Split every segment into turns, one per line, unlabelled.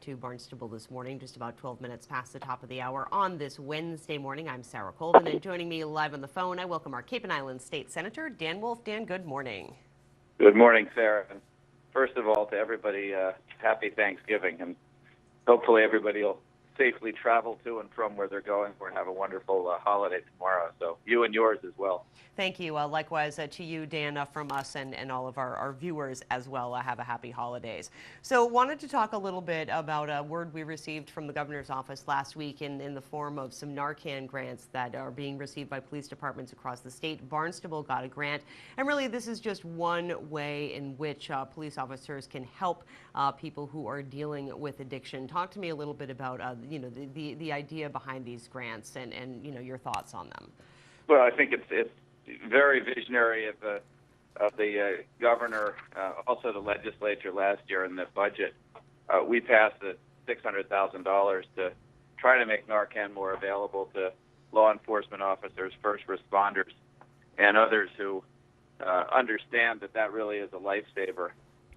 to Barnstable This Morning, just about 12 minutes past the top of the hour on this Wednesday morning. I'm Sarah Colvin, and joining me live on the phone, I welcome our Cape and Islands State Senator, Dan Wolf. Dan, good morning.
Good morning, Sarah. And first of all, to everybody, happy Thanksgiving, and hopefully everybody will safely travel to and from where they're going. We're going to have a wonderful holiday tomorrow, so you and yours as well.
Thank you. Likewise to you, Dan, from us and all of our viewers as well. Have a happy holidays. So wanted to talk a little bit about a word we received from the governor's office last week in the form of some Narcan grants that are being received by police departments across the state. Barnstable got a grant, and really this is just one way in which police officers can help people who are dealing with addiction. Talk to me a little bit about the idea behind these grants and your thoughts on them.
Well, I think it's very visionary of the governor, also the legislature last year in the budget. We passed the $600,000 to try to make Narcan more available to law enforcement officers, first responders, and others who understand that really is a lifesaver.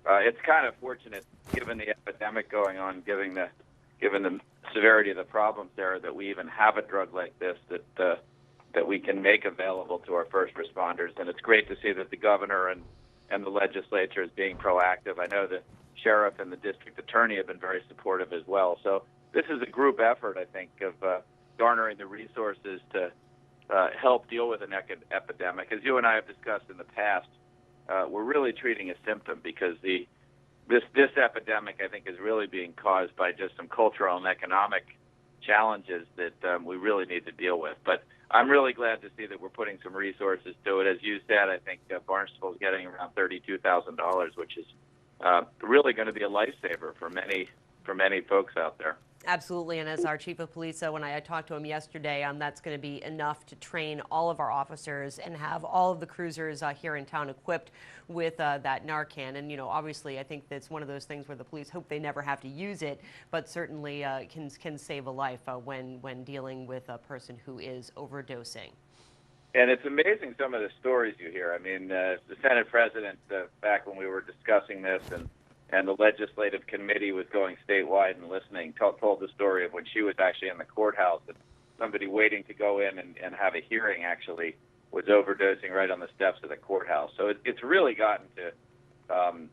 It's kind of fortunate, given the epidemic going on, given the severity of the problem, Sarah, that we even have a drug like this that we can make available to our first responders. And it's great to see that the governor and the legislature is being proactive. I know the sheriff and the district attorney have been very supportive as well. So this is a group effort, I think, of garnering the resources to help deal with an epidemic. As you and I have discussed in the past, we're really treating a symptom, because this epidemic, I think, is really being caused by just some cultural and economic challenges that we really need to deal with. But I'm really glad to see that we're putting some resources to it. As you said, I think Barnstable is getting around $32,000, which is really going to be a lifesaver for many folks out there.
Absolutely, and as our chief of police, when I talked to him yesterday, that's going to be enough to train all of our officers and have all of the cruisers here in town equipped with that Narcan. And obviously, I think that's one of those things where the police hope they never have to use it, but certainly can save a life when dealing with a person who is overdosing.
And it's amazing some of the stories you hear. I mean, the Senate president, back when we were discussing this, and the legislative committee was going statewide and listening, told the story of when she was actually in the courthouse, and somebody waiting to go in and have a hearing actually was overdosing right on the steps of the courthouse. So it's really gotten to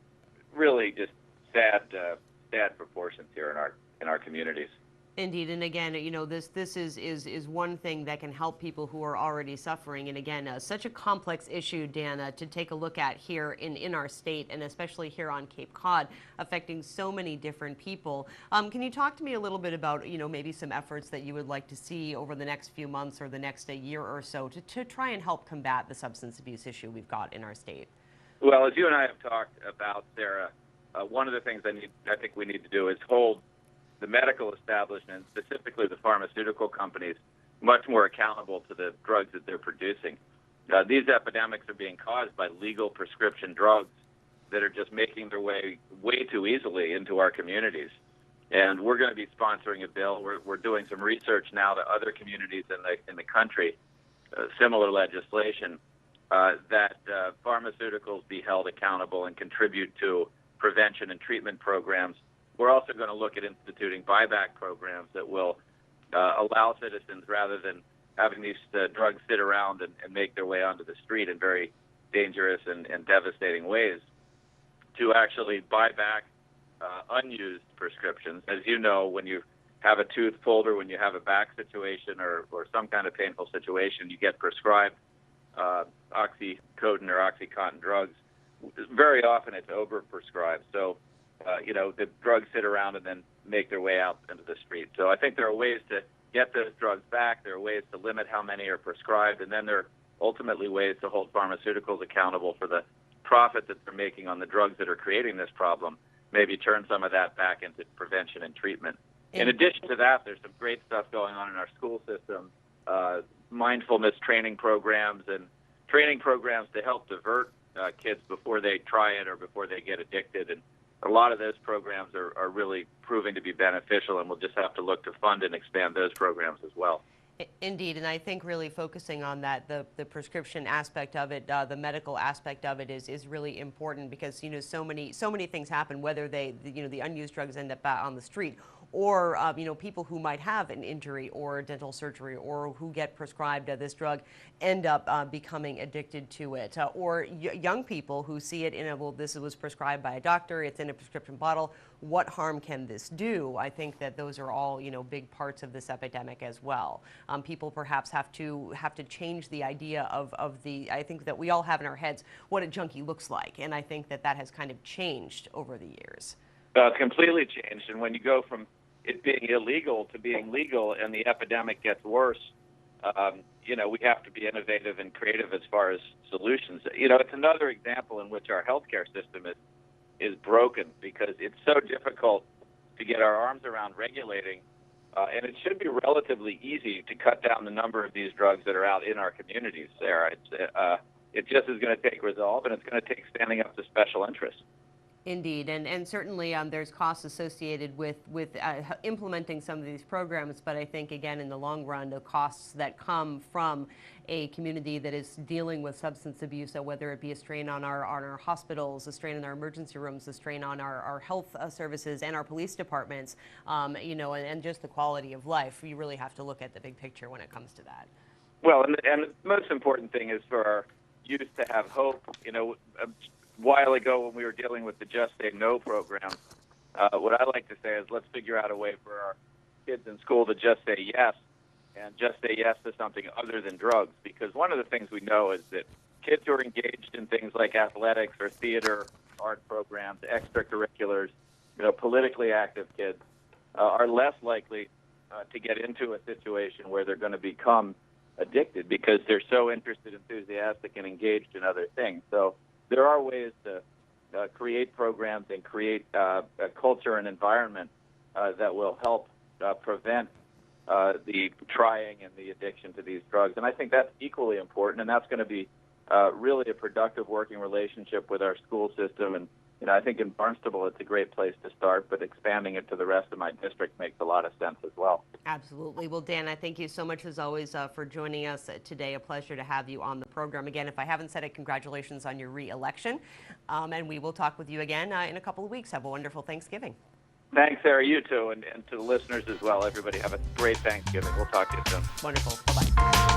really just sad proportions here in our communities.
Indeed, and again, this is one thing that can help people who are already suffering, and again, such a complex issue, Dan, to take a look at here in our state, and especially here on Cape Cod, affecting so many different people. Can you talk to me a little bit about maybe some efforts that you would like to see over the next few months or the next year or so to try and help combat the substance abuse issue we've got in our state?
Well, as you and I have talked about, Sarah, one of the things I think we need to do is hold the medical establishment, specifically the pharmaceutical companies, much more accountable to the drugs that they're producing. These epidemics are being caused by legal prescription drugs that are just making their way too easily into our communities. And we're going to be sponsoring a bill. We're doing some research now to other communities in the country, similar legislation, that pharmaceuticals be held accountable and contribute to prevention and treatment programs. We're also going to look at instituting buyback programs that will allow citizens, rather than having these drugs sit around and make their way onto the street in very dangerous and devastating ways, to actually buy back unused prescriptions. As you know, when you have a tooth pulled or when you have a back situation or some kind of painful situation, you get prescribed oxycodone or OxyContin drugs. Very often it's overprescribed. So the drugs sit around and then make their way out into the street. So I think there are ways to get those drugs back. There are ways to limit how many are prescribed. And then there are ultimately ways to hold pharmaceuticals accountable for the profit that they're making on the drugs that are creating this problem. Maybe turn some of that back into prevention and treatment. In addition to that, there's some great stuff going on in our school system, mindfulness training programs and training programs to help divert kids before they try it or before they get addicted. And a lot of those programs are really proving to be beneficial, and we'll just have to look to fund and expand those programs as well.
Indeed, and I think really focusing on that, the prescription aspect of it, the medical aspect of it is really important because, so many things happen, whether the unused drugs end up on the street, or people who might have an injury or dental surgery or who get prescribed this drug end up becoming addicted to it, or young people who see it well, this was prescribed by a doctor, it's in a prescription bottle, what harm can this do? I think that those are all big parts of this epidemic as well. People perhaps have to change the idea of the, I think that we all have in our heads what a junkie looks like, and I think that has kind of changed over the years.
It's completely changed, and when you go from it being illegal to being legal and the epidemic gets worse, we have to be innovative and creative as far as solutions. It's another example in which our healthcare system is broken because it's so difficult to get our arms around regulating, and it should be relatively easy to cut down the number of these drugs that are out in our communities, Sarah. It just is going to take resolve, and it's going to take standing up to special interests.
Indeed, and certainly there's costs associated with implementing some of these programs, but I think, again, in the long run, the costs that come from a community that is dealing with substance abuse, whether it be a strain on our hospitals, a strain on our emergency rooms, a strain on our health services and our police departments, and just the quality of life, you really have to look at the big picture when it comes to that.
Well, and the most important thing is for our youth to have hope. A while ago when we were dealing with the Just Say No program, what I like to say is let's figure out a way for our kids in school to just say yes, and just say yes to something other than drugs. Because one of the things we know is that kids who are engaged in things like athletics or theater, art programs, extracurriculars, politically active kids, are less likely to get into a situation where they're going to become addicted because they're so interested, enthusiastic, and engaged in other things. So there are ways to create programs and create a culture and environment that will help prevent the trying and the addiction to these drugs. And I think that's equally important, and that's going to be really a productive working relationship with our school system. And I think in Barnstable it's a great place to start, but expanding it to the rest of my district makes a lot of sense as well.
Absolutely. Well, Dan, I thank you so much as always for joining us today. A pleasure to have you on the program. Again, if I haven't said it, congratulations on your re-election. And we will talk with you again in a couple of weeks. Have a wonderful Thanksgiving.
Thanks, Sarah. You too, and to the listeners as well. Everybody have a great Thanksgiving. We'll talk to you soon.
Wonderful. Bye-bye.